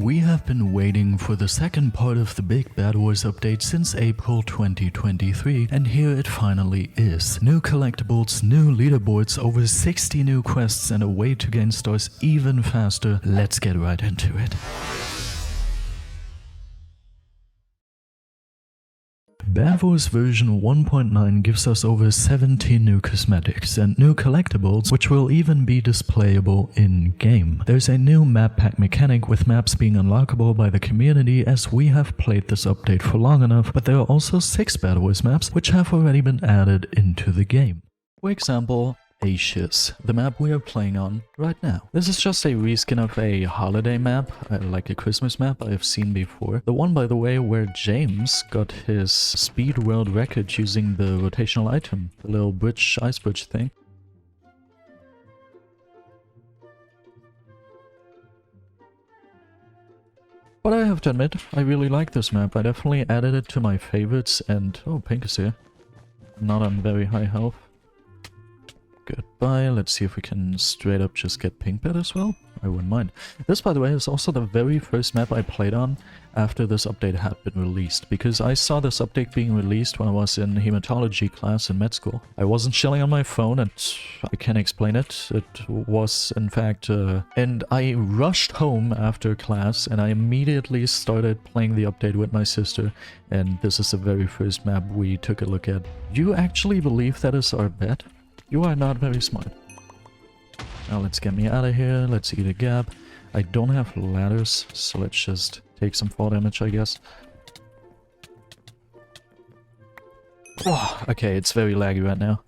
We have been waiting for the second part of the big BedWars update since April 2023, and here it finally is. New collectibles, new leaderboards, over 60 new quests, and a way to gain stars even faster. Let's get right into it. BedWars version 1.9 gives us over 70 new cosmetics and new collectibles, which will even be displayable in-game. There's a new map pack mechanic with maps being unlockable by the community, as we have played this update for long enough, but there are also 6 BedWars maps which have already been added into the game. For example, Aetius, the map we are playing on right now. This is just a reskin of a holiday map, like a Christmas map I've seen before. The one, by the way, where James got his speed world record using the rotational item, the little bridge, ice bridge thing. But I have to admit, I really like this map. I definitely added it to my favorites, and oh, Pink is here. I'm not on very high health. Goodbye. Let's see if we can straight up just get pink bed as well. I wouldn't mind. This, by the way, is also the very first map I played on after this update had been released, because I saw this update being released when I was in hematology class in med school. I wasn't chilling on my phone, and I can't explain it. It was, in fact, and I rushed home after class, and I immediately started playing the update with my sister, and this is the very first map we took a look at. You actually believe that is our bet? You are not very smart. Now let's get me out of here. Let's eat a gap. I don't have ladders, so let's just take some fall damage, I guess. Oh, okay, it's very laggy right now.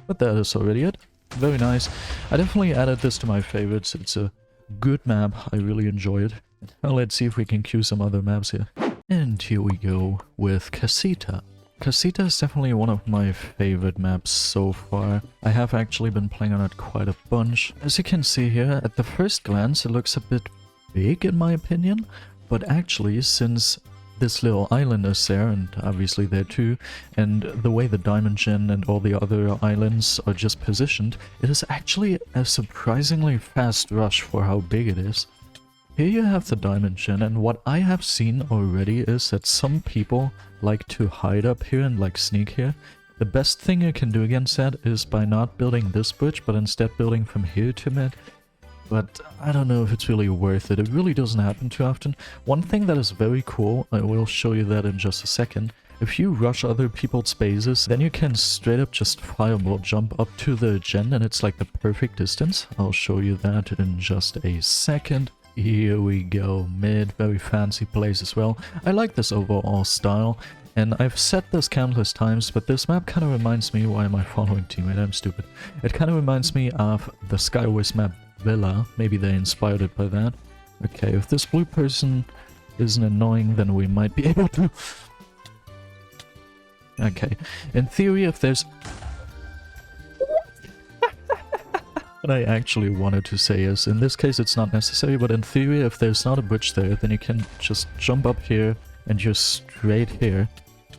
But that is already it. Very nice. I definitely added this to my favorites. It's a good map. I really enjoy it. Now let's see if we can queue some other maps here. And here we go with Casita. Casita is definitely one of my favorite maps so far. I have actually been playing on it quite a bunch. As you can see here, at the first glance it looks a bit big in my opinion, but actually since this little island is there, and obviously there too, and the way the Diamond Gen and all the other islands are just positioned, it is actually a surprisingly fast rush for how big it is. Here you have the Diamond Gen, and what I have seen already is that some people like to hide up here and like sneak here. The best thing you can do against that is by not building this bridge, but instead building from here to mid. But I don't know if it's really worth it. It really doesn't happen too often. One thing that is very cool, I will show you that in just a second. If you rush other people's bases, then you can straight up just fireball jump up to the gen, and it's like the perfect distance. I'll show you that in just a second. Here we go, mid, very fancy place as well. I like this overall style, and I've said this countless times, but this map kind of reminds me, why am I following teammate? I'm stupid. It kind of reminds me of the Skywars map Villa. Maybe they inspired it by that. Okay, if this blue person isn't annoying, then we might be able to... Okay, in theory, if there's... What I actually wanted to say is, in this case it's not necessary, but in theory if there's not a bridge there, then you can just jump up here and just straight here,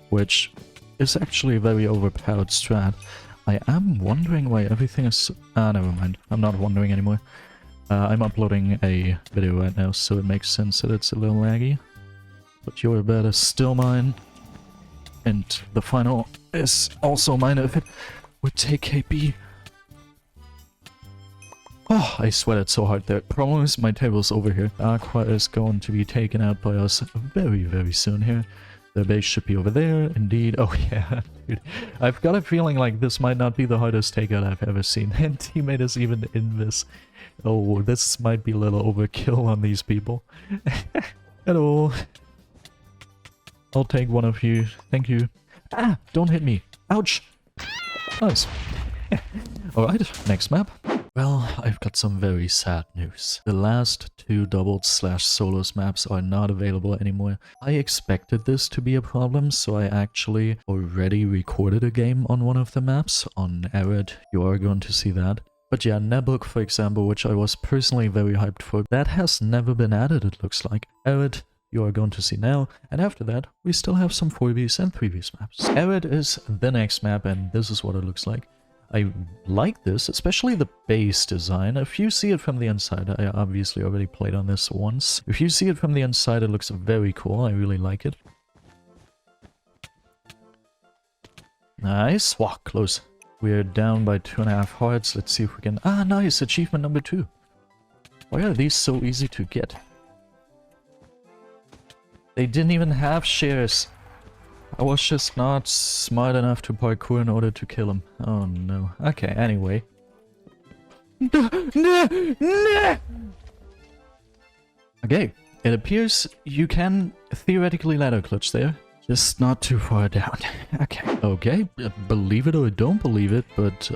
which is actually a very overpowered strat. I am wondering why everything is... never mind. I'm not wondering anymore. I'm uploading a video right now, so it makes sense that it's a little laggy. But your bet is still mine. And the final is also mine if it would take KP. Oh, I sweated so hard there. Problem is, my table's over here. Aqua is going to be taken out by us very, very soon here. The base should be over there, indeed. Oh yeah, dude. I've got a feeling like this might not be the hardest takeout I've ever seen. And teammate is even in this. Oh, this might be a little overkill on these people. Hello. I'll take one of you. Thank you. Ah, don't hit me. Ouch. Nice. Alright, next map. Well, I've got some very sad news. The last 2 doubles/solos maps are not available anymore. I expected this to be a problem, so I actually already recorded a game on one of the maps, on Arid. You are going to see that. But yeah, Nebuk, for example, which I was personally very hyped for, that has never been added, it looks like. Arid, you are going to see now, and after that, we still have some 4Bs and 3Bs maps. Arid is the next map, and this is what it looks like. I like this, especially the base design. If you see it from the inside, I obviously already played on this once. If you see it from the inside, it looks very cool. I really like it. Nice. Wow, close. We're down by 2.5 hearts. Let's see if we can... Ah, nice. Achievement number 2. Why are these so easy to get? They didn't even have shares. I was just not smart enough to parkour in order to kill him. Oh no. Okay, anyway. Okay, it appears you can theoretically ladder clutch there. Just not too far down. Okay, believe it or don't believe it, but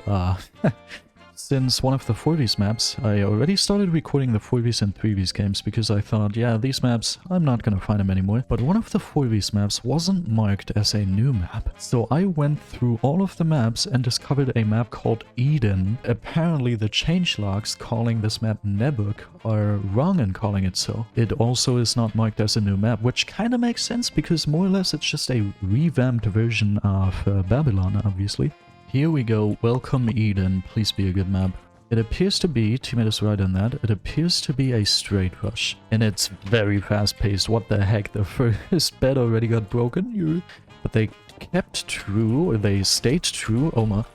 since one of the 4Vs maps, I already started recording the 4Vs and 3Vs games because I thought, yeah, these maps, I'm not gonna find them anymore. But one of the 4Vs maps wasn't marked as a new map. So I went through all of the maps and discovered a map called Eden. Apparently the changelogs calling this map Nebuk are wrong in calling it so. It also is not marked as a new map, which kind of makes sense because more or less it's just a revamped version of Babylon, obviously. Here we go. Welcome Eden. Please be a good map. It appears to be, teammate is right on that, it appears to be a straight rush. And it's very fast paced. What the heck? The first bed already got broken? But they kept true, or they stayed true. Oh my.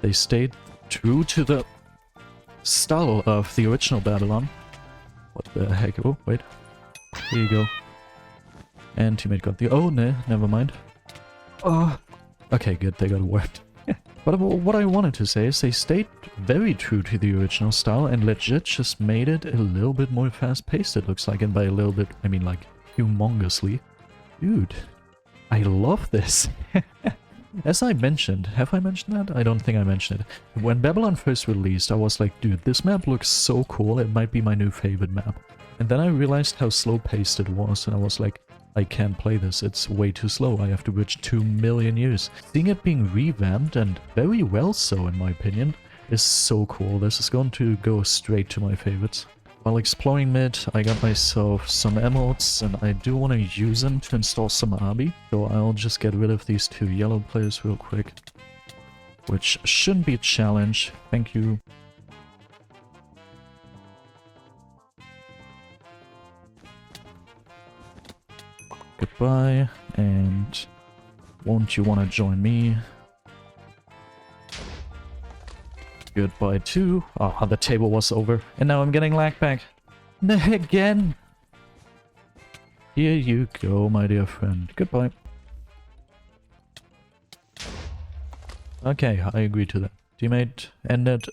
They stayed true to the style of the original Babylon. What the heck? Oh, wait. Here you go. And teammate got the... Oh, no, never mind. Oh. Okay, good. They got warped. But what I wanted to say is they stayed very true to the original style and legit just made it a little bit more fast-paced, it looks like. And by a little bit, I mean like humongously. Dude, I love this. As I mentioned, have I mentioned that? I don't think I mentioned it. When Babylon first released, I was like, dude, this map looks so cool, it might be my new favorite map. And then I realized how slow-paced it was, and I was like, I can't play this, it's way too slow, I have to bridge 2 million years. Seeing it being revamped, and very well so in my opinion, is so cool. This is going to go straight to my favorites. While exploring mid, I got myself some emeralds, and I do want to use them to install some Abi, so I'll just get rid of these 2 yellow players real quick. Which shouldn't be a challenge, thank you. Goodbye, and won't you want to join me? Goodbye too. Ah, the table was over, and now I'm getting lag back. Again! Here you go, my dear friend. Goodbye. Okay, I agree to that. Teammate ended.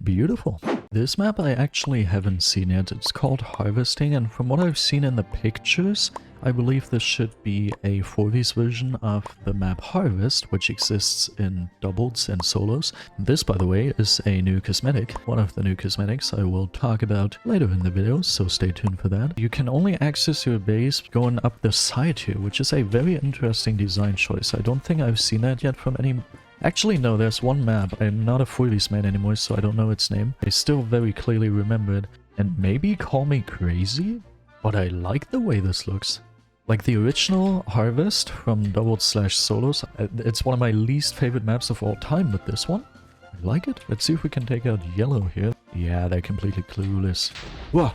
Beautiful. This map I actually haven't seen yet. It's called Harvesting, and from what I've seen in the pictures, I believe this should be a 4Vs version of the map Harvest, which exists in doubles and solos. This, by the way, is a new cosmetic. One of the new cosmetics I will talk about later in the video, so stay tuned for that. You can only access your base going up the side here, which is a very interesting design choice. I don't think I've seen that yet from any... Actually, no, there's one map. I'm not a 4Vs man anymore, so I don't know its name. I still very clearly remember it. And maybe call me crazy, but I like the way this looks. Like the original Harvest from doubles/solos, it's one of my least favorite maps of all time, but this one, I like it. Let's see if we can take out yellow here. Yeah, they're completely clueless. Whoa!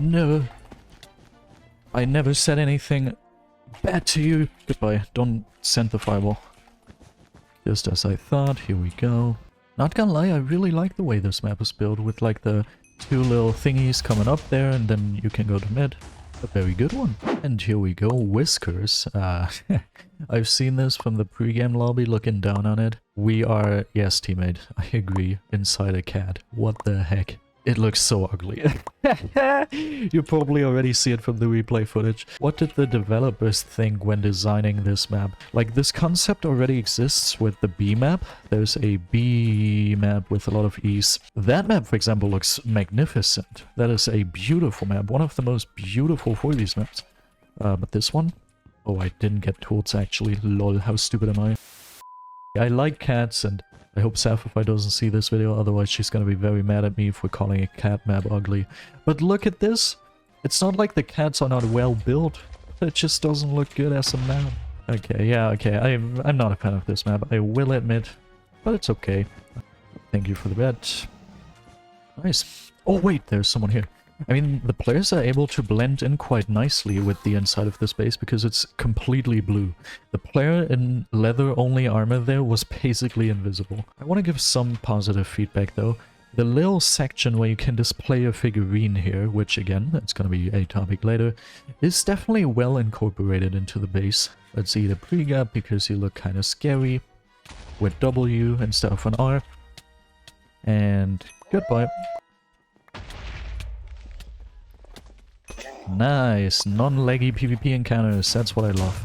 No! I never said anything bad to you. Goodbye. Don't send the fireball. Just as I thought, here we go. Not gonna lie, I really like the way this map is built with like the 2 little thingies coming up there and then you can go to mid. A very good one. And here we go, whiskers. I've seen this from the pregame lobby looking down on it. We are, yes teammate, I agree, inside a cat. What the heck? It looks so ugly. You probably already see it from the replay footage. What did the developers think when designing this map? Like, this concept already exists with the B map. There's a B map with a lot of E's. That map, for example, looks magnificent. That is a beautiful map. One of the most beautiful 4Vs maps. But this one? Oh, I didn't get tools actually. Lol, how stupid am I? I like cats, and I hope Sapphire doesn't see this video, otherwise she's gonna be very mad at me for calling a cat map ugly. But look at this! It's not like the cats are not well built, it just doesn't look good as a map. Okay, yeah, okay, I'm not a fan of this map, I will admit. but it's okay. Thank you for the bet. Nice. Oh wait, there's someone here. I mean, the players are able to blend in quite nicely with the inside of this base because it's completely blue. The player in leather-only armor there was basically invisible. I want to give some positive feedback though. The little section where you can display a figurine here, which again, it's going to be a topic later, is definitely well incorporated into the base. Let's eat a pre-gap because you look kind of scary with W instead of an R. And goodbye. Nice, non-laggy PvP encounters, that's what I love.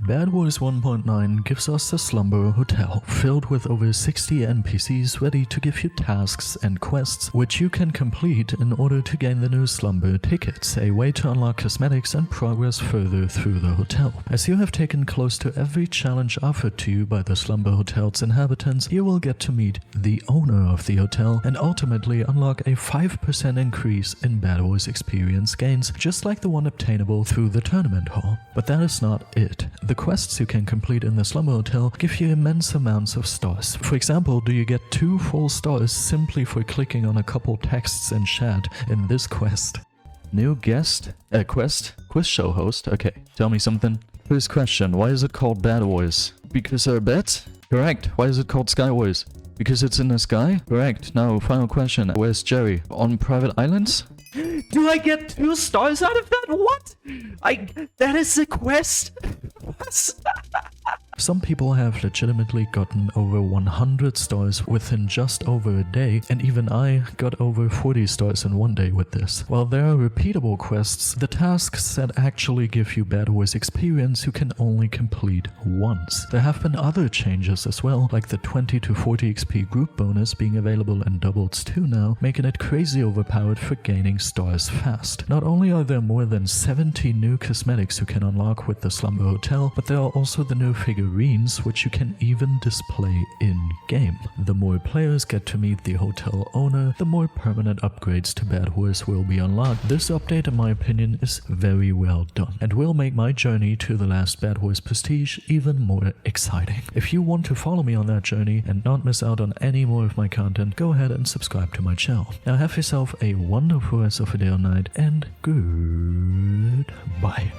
BedWars 1.9 gives us the Slumber Hotel, filled with over 60 NPCs ready to give you tasks and quests, which you can complete in order to gain the new Slumber tickets, a way to unlock cosmetics and progress further through the hotel. As you have taken close to every challenge offered to you by the Slumber Hotel's inhabitants, you will get to meet the owner of the hotel and ultimately unlock a 5% increase in BedWars experience gains, just like the one obtainable through the tournament hall. But that is not it. The quests you can complete in the Slumber Hotel give you immense amounts of stars. For example, do you get 2 full stars simply for clicking on a couple texts in chat in this quest? New guest? Quest? Quiz show host? Okay, tell me something. First question, why is it called BedWars? Because there are beds? Correct. Why is it called Skywars? Because it's in the sky? Correct. Now, final question, where's Jerry? On private islands? Do I get 2 stars out of that? What? That is a quest? Some people have legitimately gotten over 100 stars within just over a day, and even I got over 40 stars in one day with this. While there are repeatable quests, the tasks that actually give you BedWars experience you can only complete once. There have been other changes as well, like the 20 to 40 XP group bonus being available in doubles too now, making it crazy overpowered for gaining stars fast. Not only are there more than 70 new cosmetics you can unlock with the Slumber Hotel, but there are also the new figurines which you can even display in-game. The more players get to meet the hotel owner, the more permanent upgrades to BedWars will be unlocked. This update, in my opinion, is very well done, and will make my journey to the last BedWars Prestige even more exciting. If you want to follow me on that journey and not miss out on any more of my content, go ahead and subscribe to my channel. Now have yourself a wonderful rest of the day or night, and goodbye.